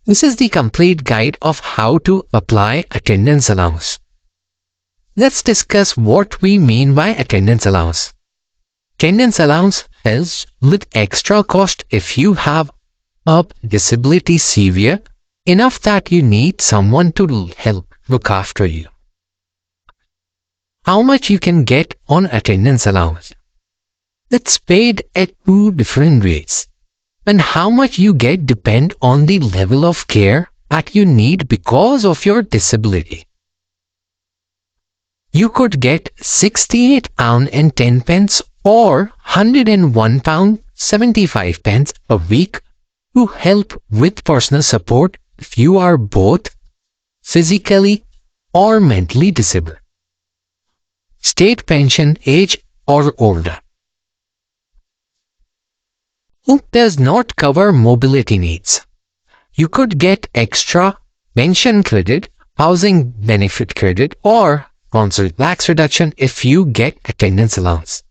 This is the complete guide of how to apply attendance allowance. Let's discuss what we mean by attendance allowance. Attendance allowance is with extra cost if you have a disability severe enough that you need someone to help look after you. How much you can get on attendance allowance? It's paid at two different rates, and how much you get depend on the level of care that you need because of your disability. You could get £68.10 or £101.75 a week to help with personal support if you are both physically or mentally disabled, state pension age or older. It does not cover mobility needs. You could get extra pension credit, housing benefit credit, or council tax reduction if you get attendance allowance.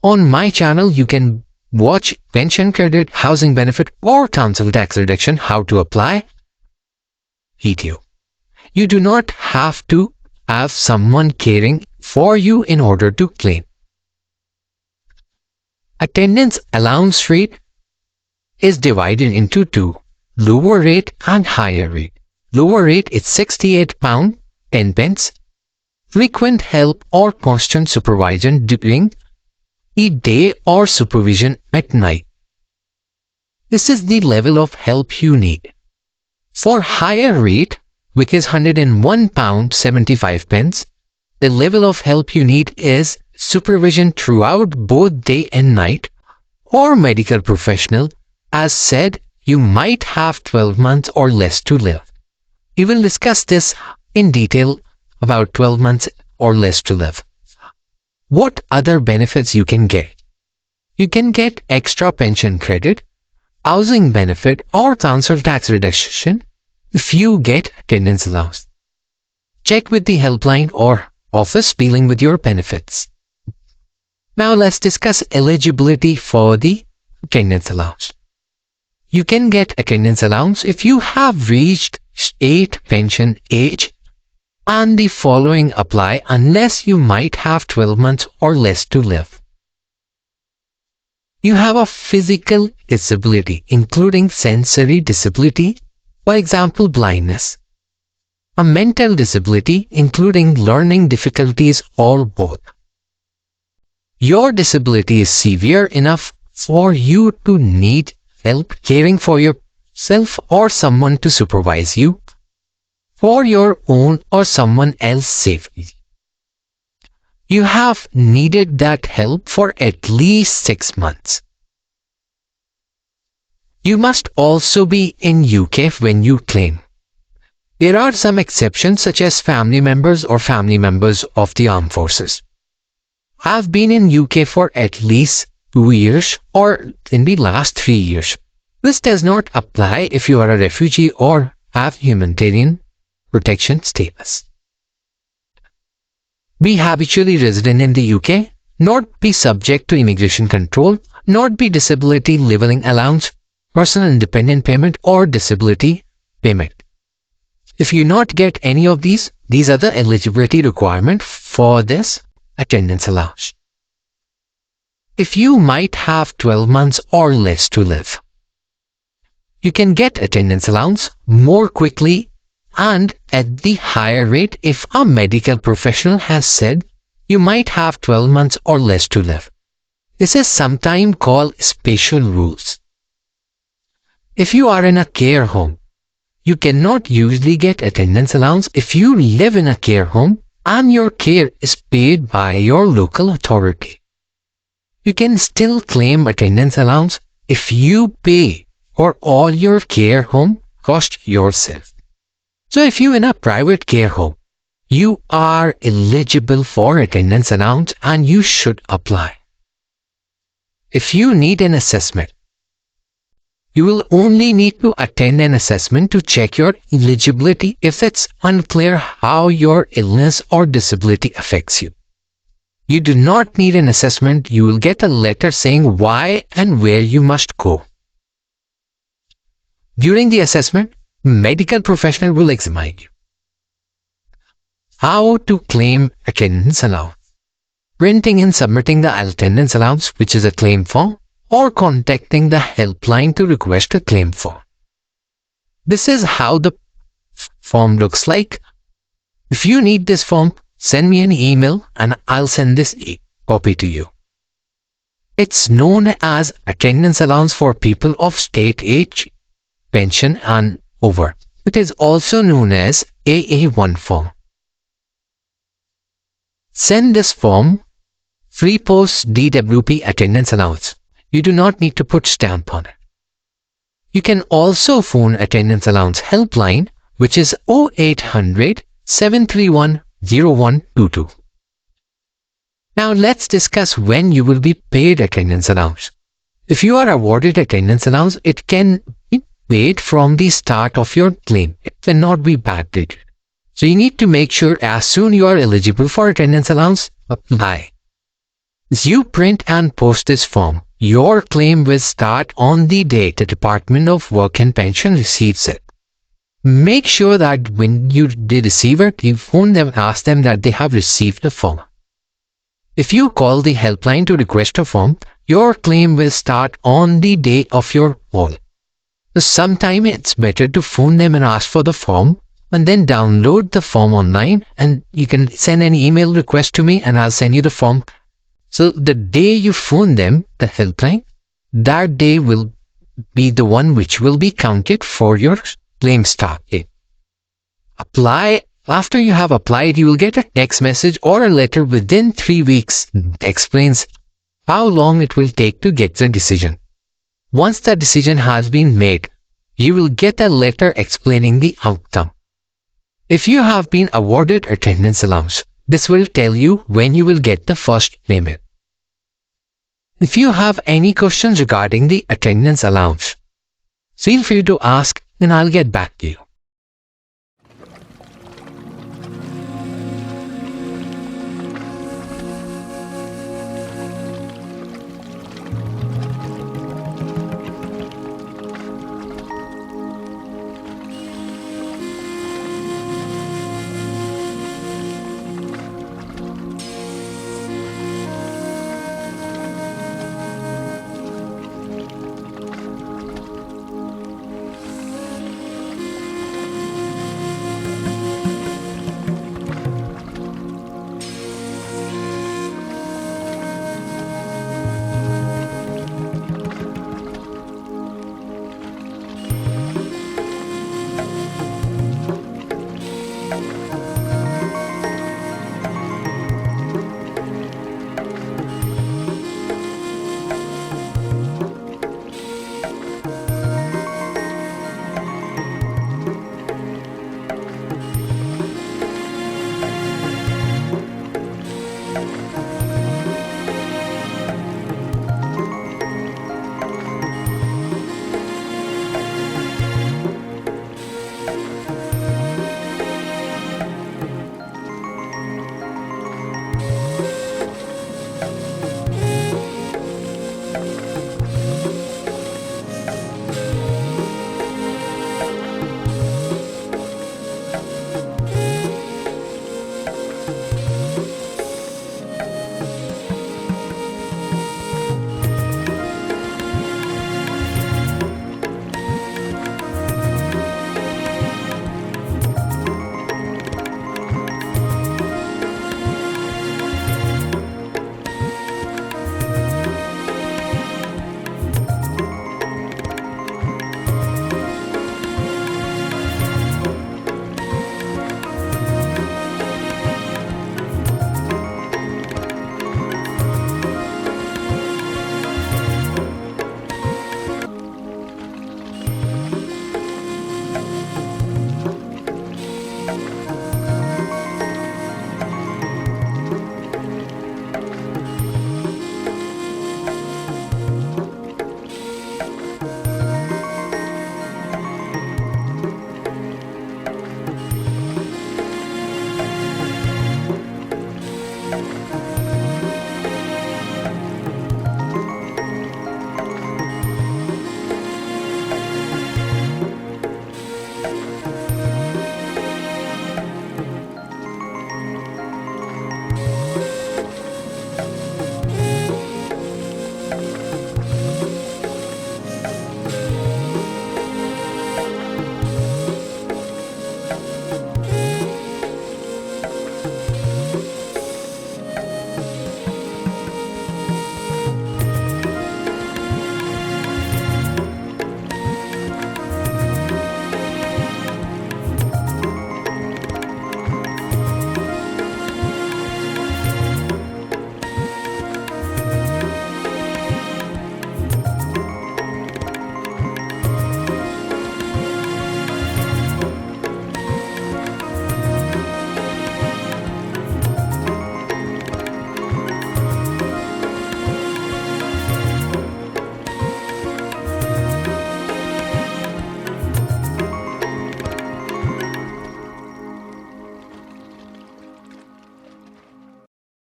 On my channel, you can watch pension credit, housing benefit, or council tax reduction, how to apply video. You do not have to have someone caring for you in order to claim. Attendance allowance rate is divided into two, lower rate and higher rate. Lower rate is £68.10, frequent help or constant supervision during the day or supervision at night. This is the level of help you need. For higher rate, which is £101.75, the level of help you need is supervision throughout both day and night, or medical professional. As said, you might have 12 months or less to live. We will discuss this in detail about 12 months or less to live. What other benefits you can get? You can get extra pension credit, housing benefit, or council tax reduction if you get attendance allowance. Check with the helpline or office dealing with your benefits. Now let's discuss eligibility for the attendance allowance. You can get attendance allowance if you have reached state pension age, and the following apply unless you might have 12 months or less to live. You have a physical disability, including sensory disability, for example blindness. A mental disability, including learning difficulties or both. Your disability is severe enough for you to need help caring for yourself or someone to supervise you for your own or someone else's safety. You have needed that help for at least 6 months. You must also be in UK when you claim. There are some exceptions such as family members or family members of the armed forces. Have been in UK for at least 2 years or in the last 3 years. This does not apply if you are a refugee or have humanitarian protection status. Be habitually resident in the UK, not be subject to immigration control, not be disability living allowance, personal independent payment, or disability payment. If you not get any of these are the eligibility requirement for this attendance allowance. If you might have 12 months or less to live, you can get attendance allowance more quickly and at the higher rate if a medical professional has said you might have 12 months or less to live. This is sometimes called special rules. If you are in a care home, you cannot usually get attendance allowance if you live in a care home and your care is paid by your local authority. You can still claim attendance allowance if you pay for all your care home cost yourself. So if you in a private care home, you are eligible for attendance allowance and you should apply. If you need an assessment, you will only need to attend an assessment to check your eligibility if it's unclear how your illness or disability affects you. You do not need an assessment. You will get a letter saying why and where you must go. During the assessment, medical professional will examine you. How to claim attendance allowance. Printing and submitting the attendance allowance, which is a claim form, or contacting the helpline to request a claim form. This is how the form looks like. If you need this form, send me an email and I'll send this copy to you. It's known as attendance allowance for people of state age, pension and over. It is also known as AA1 form. Send this form free post DWP attendance allowance. You do not need to put stamp on it. You can also phone attendance allowance helpline, which is 0800 731 0122. Now let's discuss when you will be paid attendance allowance. If you are awarded attendance allowance, it can be paid from the start of your claim. It cannot be backdated. So you need to make sure as soon you are eligible for attendance allowance, apply. As you print and post this form, your claim will start on the date the Department of Work and Pension receives it. Make sure that when you receive it, you phone them and ask them that they have received the form. If you call the helpline to request a form, your claim will start on the day of your call. Sometimes it's better to phone them and ask for the form and then download the form online, and you can send an email request to me and I'll send you the form. So the day you phone them, the helpline, that day will be the one which will be counted for your claim start date. Apply. After you have applied, you will get a text message or a letter within 3 weeks that explains how long it will take to get the decision. Once the decision has been made, you will get a letter explaining the outcome. If you have been awarded attendance allowance, this will tell you when you will get the first payment. If you have any questions regarding the attendance allowance, feel free to ask and I'll get back to you.